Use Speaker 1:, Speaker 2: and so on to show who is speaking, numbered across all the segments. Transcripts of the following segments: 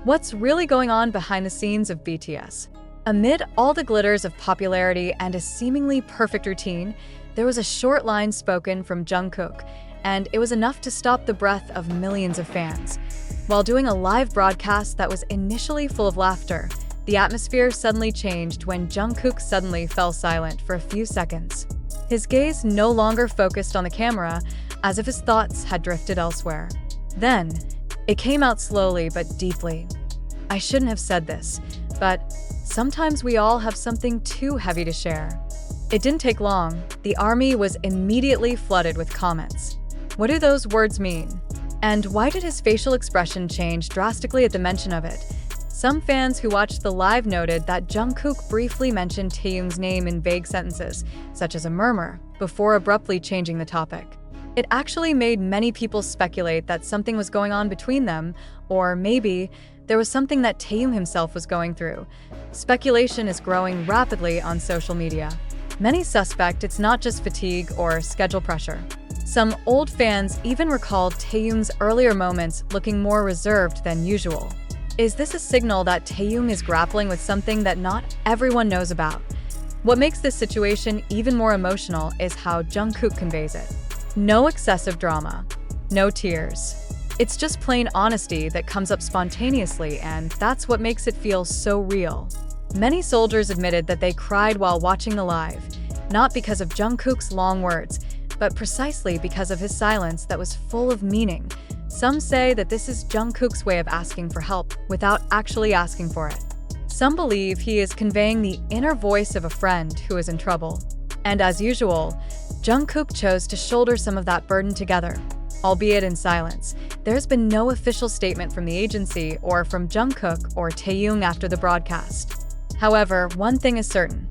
Speaker 1: What's really going on behind the scenes of BTS? Amid all the glitters of popularity and a seemingly perfect routine, there was a short line spoken from Jungkook, and it was enough to stop the breath of millions of fans. While doing a live broadcast that was initially full of laughter, the atmosphere suddenly changed when Jungkook suddenly fell silent for a few seconds. His gaze no longer focused on the camera, as if his thoughts had drifted elsewhere. Then, it came out slowly but deeply. I shouldn't have said this, but sometimes we all have something too heavy to share. It didn't take long. The army was immediately flooded with comments. What do those words mean? And why did his facial expression change drastically at the mention of it? Some fans who watched the live noted that Jungkook briefly mentioned Taehyung's name in vague sentences, such as a murmur, before abruptly changing the topic. It actually made many people speculate that something was going on between them, or maybe there was something that Taehyung himself was going through. Speculation is growing rapidly on social media. Many suspect it's not just fatigue or schedule pressure. Some old fans even recalled Taehyung's earlier moments looking more reserved than usual. Is this a signal that Taehyung is grappling with something that not everyone knows about? What makes this situation even more emotional is how Jungkook conveys it. No excessive drama, no tears. It's just plain honesty that comes up spontaneously, and that's what makes it feel so real. Many soldiers admitted that they cried while watching the live, not because of Jungkook's long words, but precisely because of his silence that was full of meaning. Some say that this is Jungkook's way of asking for help without actually asking for it. Some believe he is conveying the inner voice of a friend who is in trouble. And as usual, Jungkook chose to shoulder some of that burden together, albeit in silence. There's been no official statement from the agency or from Jungkook or Taehyung after the broadcast. However, one thing is certain.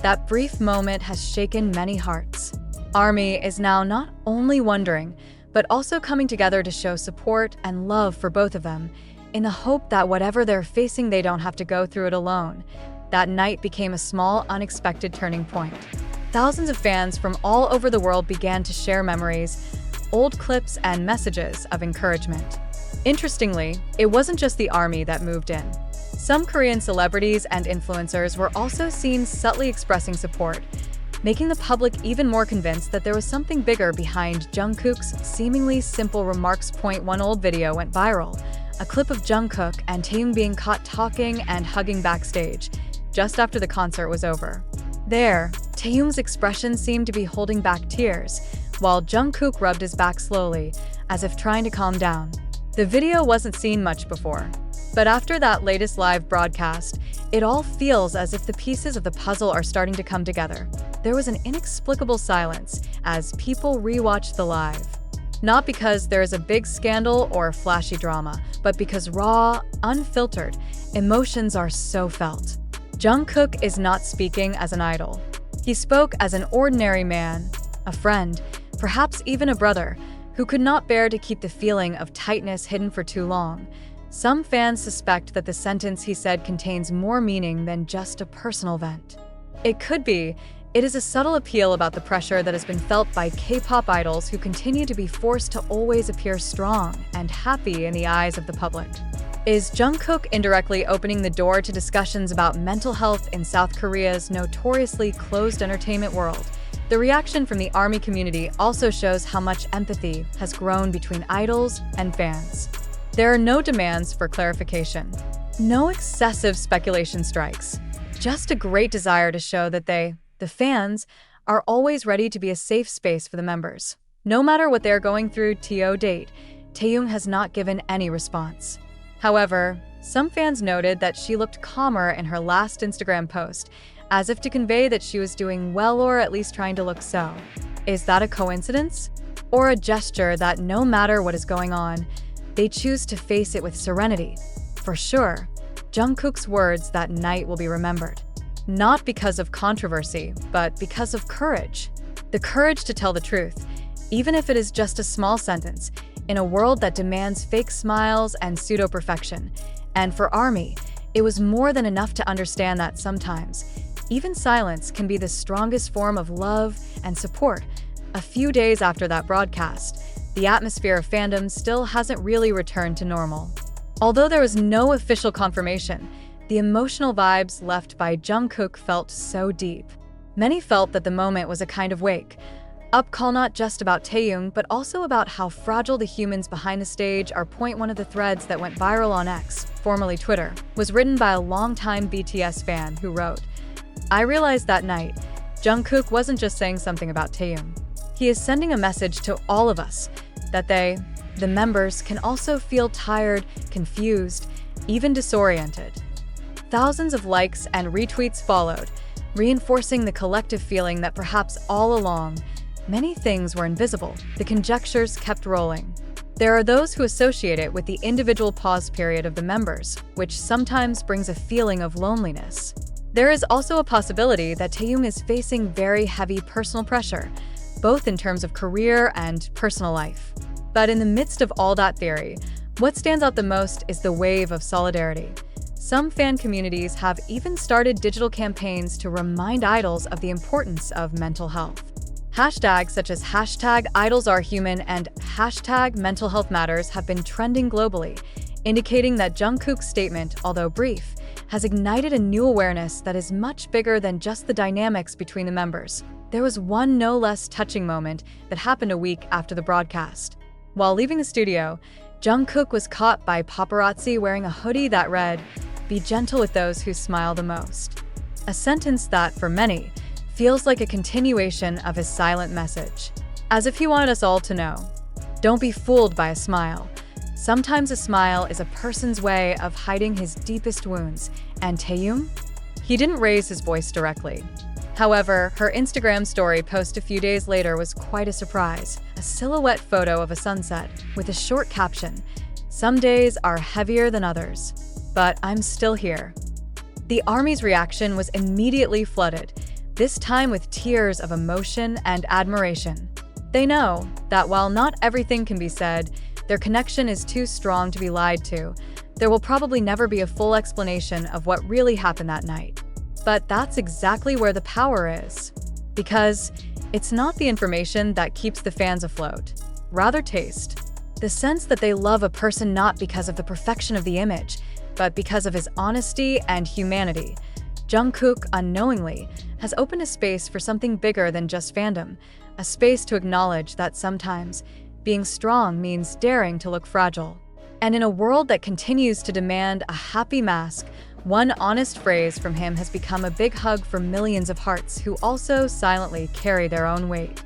Speaker 1: That brief moment has shaken many hearts. ARMY is now not only wondering, but also coming together to show support and love for both of them, in the hope that whatever they're facing, they don't have to go through it alone. That night became a small, unexpected turning point. Thousands of fans from all over the world began to share memories, old clips, and messages of encouragement. Interestingly, it wasn't just the ARMY that moved in. Some Korean celebrities and influencers were also seen subtly expressing support, making the public even more convinced that there was something bigger behind Jungkook's seemingly simple remarks. One old video went viral, a clip of Jungkook and Taehyung being caught talking and hugging backstage, just after the concert was over. There, Taehyung's expression seemed to be holding back tears, while Jungkook rubbed his back slowly, as if trying to calm down. The video wasn't seen much before, but after that latest live broadcast, it all feels as if the pieces of the puzzle are starting to come together. There was an inexplicable silence as people rewatched the live. Not because there is a big scandal or flashy drama, but because raw, unfiltered emotions are so felt. Jungkook is not speaking as an idol. He spoke as an ordinary man, a friend, perhaps even a brother, who could not bear to keep the feeling of tightness hidden for too long. Some fans suspect that the sentence he said contains more meaning than just a personal vent. It could be. It is a subtle appeal about the pressure that has been felt by K-pop idols who continue to be forced to always appear strong and happy in the eyes of the public. Is Jungkook indirectly opening the door to discussions about mental health in South Korea's notoriously closed entertainment world? The reaction from the ARMY community also shows how much empathy has grown between idols and fans. There are no demands for clarification, no excessive speculation strikes, just a great desire to show that the fans, are always ready to be a safe space for the members. No matter what they're going through to date, Taehyung has not given any response. However, some fans noted that she looked calmer in her last Instagram post, as if to convey that she was doing well or at least trying to look so. Is that a coincidence? Or a gesture that no matter what is going on, they choose to face it with serenity? For sure, Jungkook's words that night will be remembered. Not because of controversy, but because of courage. The courage to tell the truth, even if it is just a small sentence, in a world that demands fake smiles and pseudo-perfection. And for ARMY, it was more than enough to understand that sometimes, even silence can be the strongest form of love and support. A few days after that broadcast, the atmosphere of fandom still hasn't really returned to normal. Although there was no official confirmation, the emotional vibes left by Jungkook felt so deep. Many felt that the moment was a kind of wake, up call not just about Taehyung, but also about how fragile the humans behind the stage are. One of the threads that went viral on X, formerly Twitter, was written by a longtime BTS fan who wrote, "I realized that night, Jungkook wasn't just saying something about Taehyung. He is sending a message to all of us that they, the members, can also feel tired, confused, even disoriented." Thousands of likes and retweets followed, reinforcing the collective feeling that perhaps all along, many things were invisible. The conjectures kept rolling. There are those who associate it with the individual pause period of the members, which sometimes brings a feeling of loneliness. There is also a possibility that Taehyung is facing very heavy personal pressure, both in terms of career and personal life. But in the midst of all that theory, what stands out the most is the wave of solidarity. Some fan communities have even started digital campaigns to remind idols of the importance of mental health. Hashtags such as #IdolsAreHuman and #MentalHealthMatters have been trending globally, indicating that Jungkook's statement, although brief, has ignited a new awareness that is much bigger than just the dynamics between the members. There was one no less touching moment that happened a week after the broadcast. While leaving the studio, Jungkook was caught by paparazzi wearing a hoodie that read, "Be gentle with those who smile the most." A sentence that, for many, feels like a continuation of his silent message. As if he wanted us all to know, don't be fooled by a smile. Sometimes a smile is a person's way of hiding his deepest wounds. And Taehyung? He didn't raise his voice directly. However, her Instagram story post a few days later was quite a surprise. A silhouette photo of a sunset with a short caption, "Some days are heavier than others, but I'm still here." The ARMY's reaction was immediately flooded, this time with tears of emotion and admiration. They know that while not everything can be said, their connection is too strong to be lied to. There will probably never be a full explanation of what really happened that night. But that's exactly where the power is. Because it's not the information that keeps the fans afloat, rather taste. The sense that they love a person not because of the perfection of the image, but because of his honesty and humanity. Jungkook, unknowingly, has opened a space for something bigger than just fandom, a space to acknowledge that sometimes being strong means daring to look fragile. And in a world that continues to demand a happy mask, one honest phrase from him has become a big hug for millions of hearts who also silently carry their own weight.